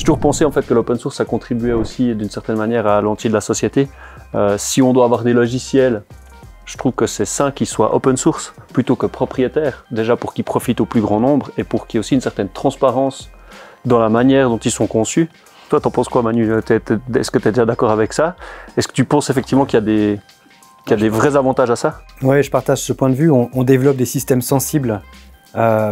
J'ai toujours pensé en fait que l'open source, ça contribuait aussi d'une certaine manière à l'entier de la société. Si on doit avoir des logiciels, je trouve que c'est sain qu'ils soient open source plutôt que propriétaires, déjà pour qu'ils profitent au plus grand nombre et pour qu'il y ait aussi une certaine transparence dans la manière dont ils sont conçus. Toi, t'en penses quoi, Manu? Est-ce que tu es déjà d'accord avec ça? Est-ce que tu penses effectivement qu'il y a des vrais avantages à ça? Oui, je partage ce point de vue. On développe des systèmes sensibles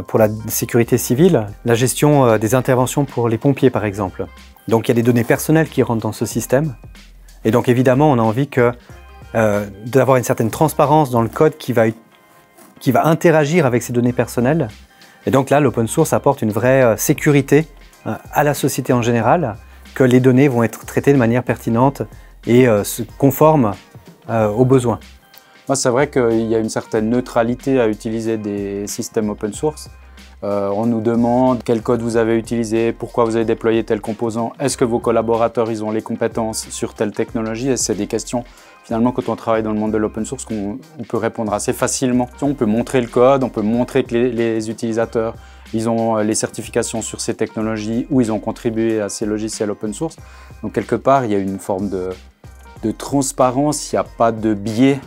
pour la sécurité civile, la gestion des interventions pour les pompiers par exemple. Donc il y a des données personnelles qui rentrent dans ce système. Et donc évidemment, on a envie d'avoir une certaine transparence dans le code qui va interagir avec ces données personnelles. Et donc là, l'open source apporte une vraie sécurité à la société en général, que les données vont être traitées de manière pertinente et conforme aux besoins. Moi, c'est vrai qu'il y a une certaine neutralité à utiliser des systèmes open source. On nous demande quel code vous avez utilisé, pourquoi vous avez déployé tel composant, est-ce que vos collaborateurs ils ont les compétences sur telle technologie, et c'est des questions finalement quand on travaille dans le monde de l'open source qu'on peut répondre assez facilement. On peut montrer le code, on peut montrer que les utilisateurs ils ont les certifications sur ces technologies ou ils ont contribué à ces logiciels open source. Donc quelque part, il y a une forme de transparence, il n'y a pas de biais.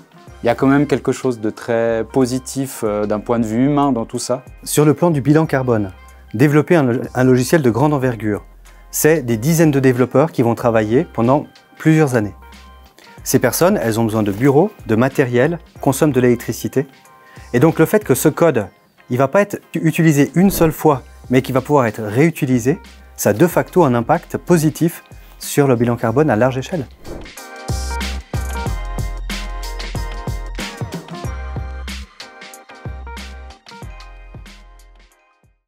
Il y a quand même quelque chose de très positif d'un point de vue humain dans tout ça. Sur le plan du bilan carbone, développer un logiciel de grande envergure, c'est des dizaines de développeurs qui vont travailler pendant plusieurs années. Ces personnes, elles ont besoin de bureaux, de matériel, consomment de l'électricité. Et donc le fait que ce code, il ne va pas être utilisé une seule fois, mais qu'il va pouvoir être réutilisé, ça a de facto un impact positif sur le bilan carbone à large échelle.